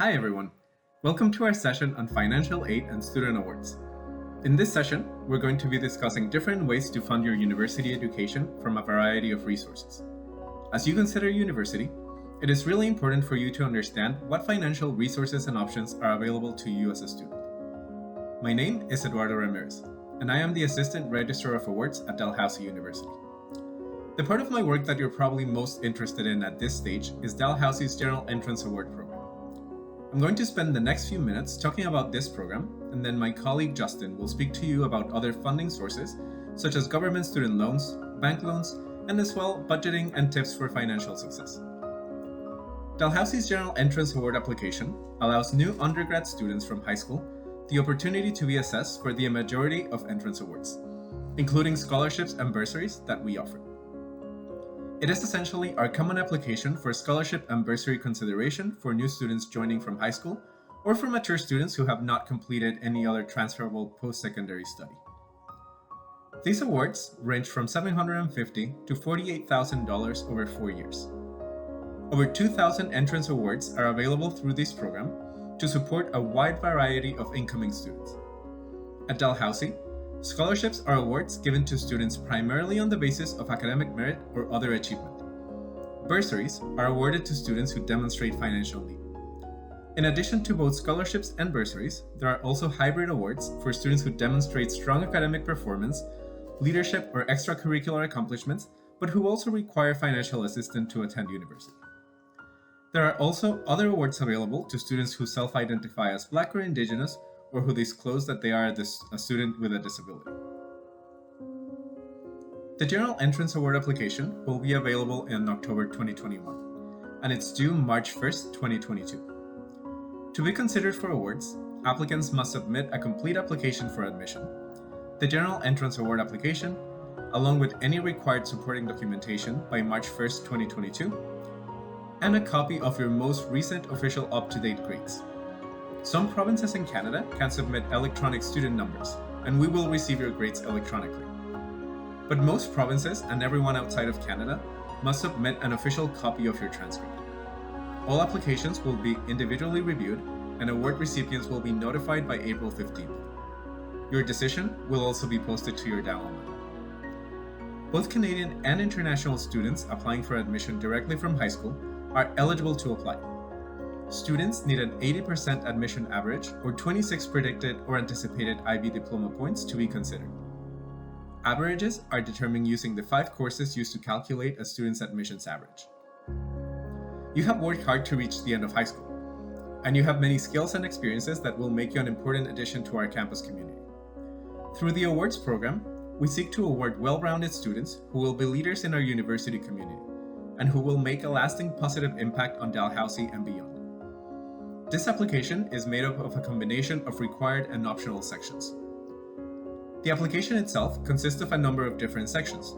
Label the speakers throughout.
Speaker 1: Hi everyone, welcome to our session on financial aid and student awards. In this session, we're going to be discussing different ways to fund your university education from a variety of resources. As you consider university, it is really important for you to understand what financial resources and options are available to you as a student. My name is Eduardo Ramirez, and I am the Assistant Registrar of Awards at Dalhousie University. The part of my work that you're probably most interested in at this stage is Dalhousie's General Entrance Award program. I'm going to spend the next few minutes talking about this program, and then my colleague Justin will speak to you about other funding sources, such as government student loans, bank loans, and as well budgeting and tips for financial success. Dalhousie's General Entrance Award application allows new undergrad students from high school the opportunity to be assessed for the majority of entrance awards, including scholarships and bursaries that we offer. It is essentially our common application for scholarship and bursary consideration for new students joining from high school or for mature students who have not completed any other transferable post-secondary study. These awards range from $750 to $48,000 over 4 years. Over 2,000 entrance awards are available through this program to support a wide variety of incoming students. At Dalhousie, scholarships are awards given to students primarily on the basis of academic merit or other achievement. Bursaries are awarded to students who demonstrate financial need. In addition to both scholarships and bursaries, there are also hybrid awards for students who demonstrate strong academic performance, leadership, or extracurricular accomplishments, but who also require financial assistance to attend university. There are also other awards available to students who self-identify as Black or Indigenous, or who disclose that they are a student with a disability. The General Entrance Award application will be available in October 2021, and it's due March 1st, 2022. To be considered for awards, applicants must submit a complete application for admission, the General Entrance Award application, along with any required supporting documentation by March 1st, 2022, and a copy of your most recent official up-to-date grades. Some provinces in Canada can submit electronic student numbers, and we will receive your grades electronically. But most provinces and everyone outside of Canada must submit an official copy of your transcript. All applications will be individually reviewed, and award recipients will be notified by April 15th. Your decision will also be posted to your download. Both Canadian and international students applying for admission directly from high school are eligible to apply. Students need an 80% admission average or 26 predicted or anticipated IB diploma points to be considered. Averages are determined using the 5 courses used to calculate a student's admissions average. You have worked hard to reach the end of high school, and you have many skills and experiences that will make you an important addition to our campus community. Through the awards program, we seek to award well-rounded students who will be leaders in our university community and who will make a lasting positive impact on Dalhousie and beyond. This application is made up of a combination of required and optional sections. The application itself consists of a number of different sections.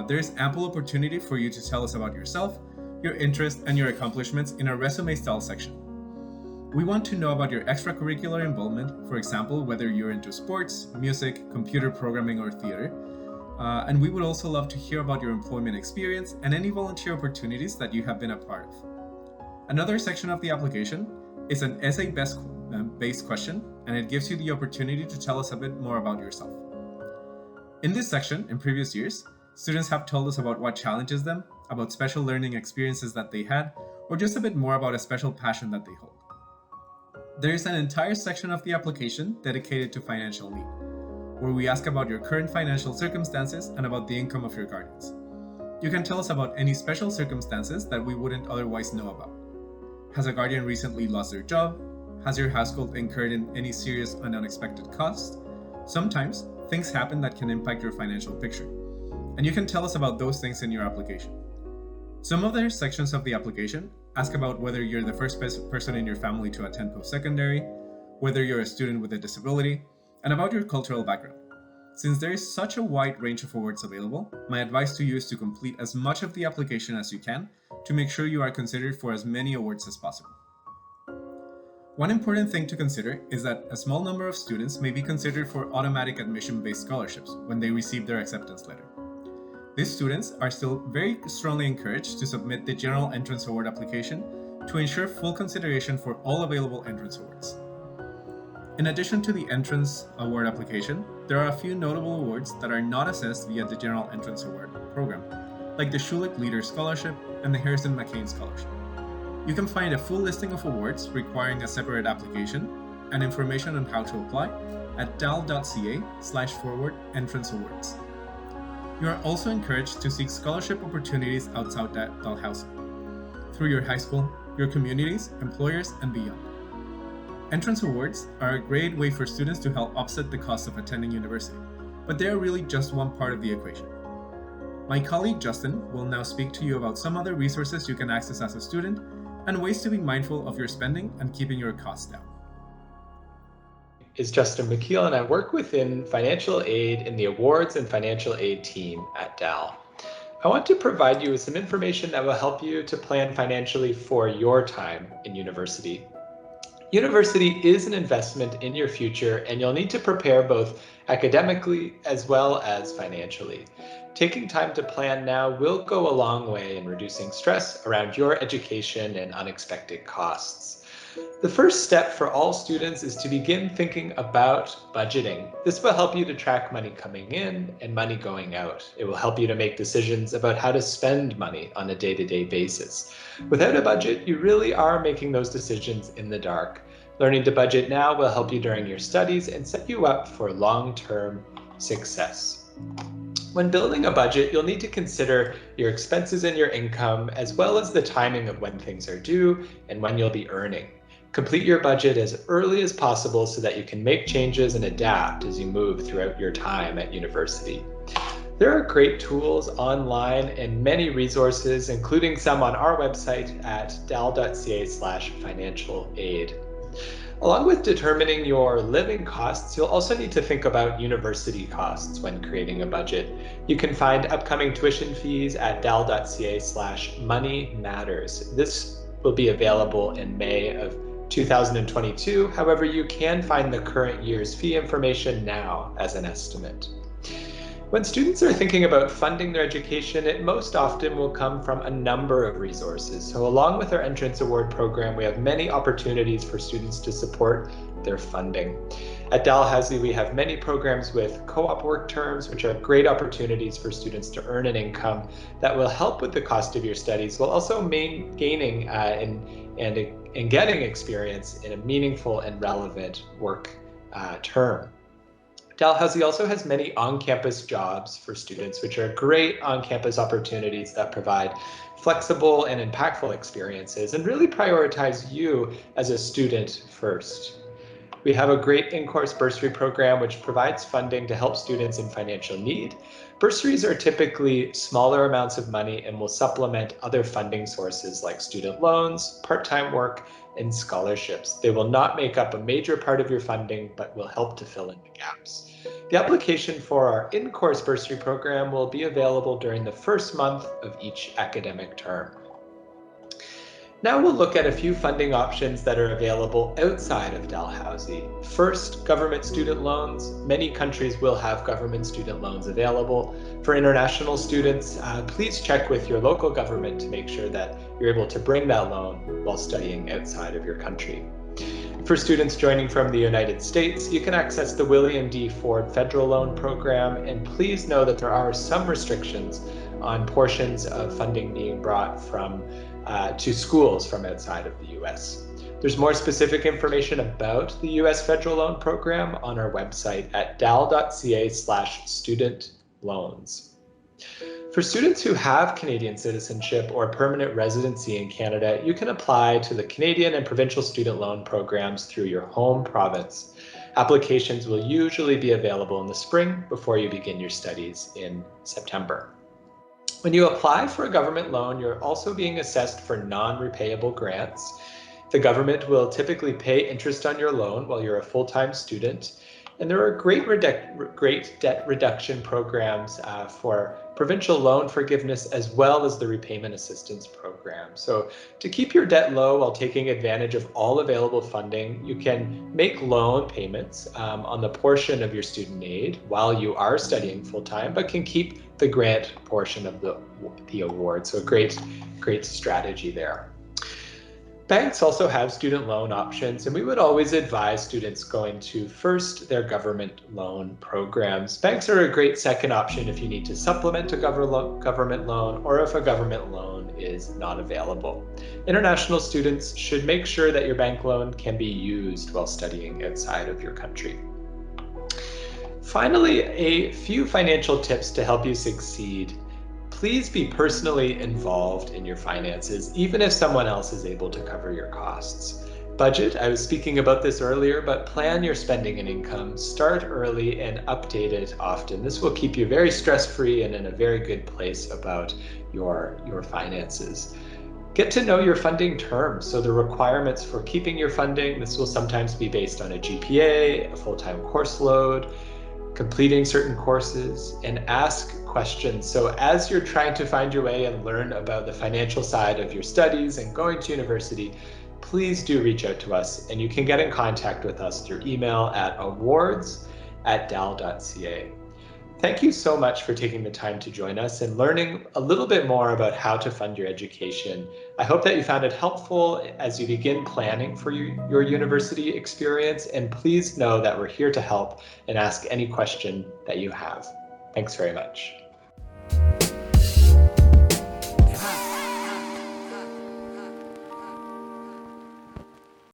Speaker 1: There is ample opportunity for you to tell us about yourself, your interests, and your accomplishments in our resume style section. We want to know about your extracurricular involvement, for example, whether you're into sports, music, computer programming, or theater. And we would also love to hear about your employment experience and any volunteer opportunities that you have been a part of. Another section of the application is an essay-based question, and it gives you the opportunity to tell us a bit more about yourself. In this section, in previous years, students have told us about what challenges them, about special learning experiences that they had, or just a bit more about a special passion that they hold. There is an entire section of the application dedicated to financial need, where we ask about your current financial circumstances and about the income of your guardians. You can tell us about any special circumstances that we wouldn't otherwise know about. Has a guardian recently lost their job? Has your household incurred in any serious and unexpected costs? Sometimes, things happen that can impact your financial picture, and you can tell us about those things in your application. Some other sections of the application ask about whether you're the first person in your family to attend post-secondary, whether you're a student with a disability, and about your cultural background. Since there is such a wide range of awards available, my advice to you is to complete as much of the application as you can to make sure you are considered for as many awards as possible. One important thing to consider is that a small number of students may be considered for automatic admission-based scholarships when they receive their acceptance letter. These students are still very strongly encouraged to submit the General Entrance Award application to ensure full consideration for all available entrance awards. In addition to the entrance award application, there are a few notable awards that are not assessed via the General Entrance Award program, like the Schulich Leader Scholarship and the Harrison McCain Scholarship. You can find a full listing of awards requiring a separate application and information on how to apply at dal.ca/forward-entrance awards. You are also encouraged to seek scholarship opportunities outside Dalhousie, through your high school, your communities, employers, and beyond. Entrance awards are a great way for students to help offset the cost of attending university, but they are really just one part of the equation. My colleague Justin will now speak to you about some other resources you can access as a student and ways to be mindful of your spending and keeping your costs down.
Speaker 2: Is Justin McKeel, and I work within financial aid in the awards and financial aid team at DAL. I want to provide you with some information that will help you to plan financially for your time in university. University is an investment in your future, and you'll need to prepare both academically as well as financially. Taking time to plan now will go a long way in reducing stress around your education and unexpected costs. The first step for all students is to begin thinking about budgeting. This will help you to track money coming in and money going out. It will help you to make decisions about how to spend money on a day-to-day basis. Without a budget, you really are making those decisions in the dark. Learning to budget now will help you during your studies and set you up for long-term success. When building a budget, you'll need to consider your expenses and your income, as well as the timing of when things are due and when you'll be earning. Complete your budget as early as possible so that you can make changes and adapt as you move throughout your time at university. There are great tools online and many resources, including some on our website at dal.ca/financial aid. Along with determining your living costs, you'll also need to think about university costs when creating a budget. You can find upcoming tuition fees at dal.ca/money matters. This will be available in May of 2022. However, you can find the current year's fee information now as an estimate. When students are thinking about funding their education, it most often will come from a number of resources. So along with our Entrance Award program, we have many opportunities for students to support their funding. At Dalhousie, we have many programs with co-op work terms, which are great opportunities for students to earn an income that will help with the cost of your studies, while also gaining and getting experience in a meaningful and relevant work term. Dalhousie also has many on-campus jobs for students, which are great on-campus opportunities that provide flexible and impactful experiences and really prioritize you as a student first. We have a great in-course bursary program which provides funding to help students in financial need. Bursaries are typically smaller amounts of money and will supplement other funding sources like student loans, part-time work, and scholarships. They will not make up a major part of your funding, but will help to fill in the gaps. The application for our in-course bursary program will be available during the first month of each academic term. Now we'll look at a few funding options that are available outside of Dalhousie. First, government student loans. Many countries will have government student loans available. For international students, please check with your local government to make sure that you're able to bring that loan while studying outside of your country. For students joining from the United States, you can access the William D. Ford Federal Loan Program, and please know that there are some restrictions on portions of funding being brought from to schools from outside of the US. There's more specific information about the US Federal Loan Program on our website at dal.ca/student loans. For students who have Canadian citizenship or permanent residency in Canada, you can apply to the Canadian and provincial student loan programs through your home province. Applications will usually be available in the spring before you begin your studies in September. When you apply for a government loan, you're also being assessed for non-repayable grants. The government will typically pay interest on your loan while you're a full-time student. And there are great debt reduction programs for provincial loan forgiveness, as well as the repayment assistance program. So to keep your debt low while taking advantage of all available funding, you can make loan payments on the portion of your student aid while you are studying full-time, but can keep the grant portion of the award. So a great strategy there. Banks also have student loan options, and we would always advise students going to first their government loan programs. Banks are a great second option if you need to supplement a government loan or if a government loan is not available. International students should make sure that your bank loan can be used while studying outside of your country. Finally, a few financial tips to help you succeed. Please be personally involved in your finances, even if someone else is able to cover your costs. Budget, I was speaking about this earlier, but plan your spending and income. Start early and update it often. This will keep you very stress-free and in a very good place about your finances. Get to know your funding terms. So the requirements for keeping your funding, this will sometimes be based on a GPA, a full-time course load, completing certain courses, and ask questions. So as you're trying to find your way and learn about the financial side of your studies and going to university, please do reach out to us, and you can get in contact with us through email at awards@dal.ca. Thank you so much for taking the time to join us and learning a little bit more about how to fund your education. I hope that you found it helpful as you begin planning for your university experience, and please know that we're here to help and ask any question that you have. Thanks very much.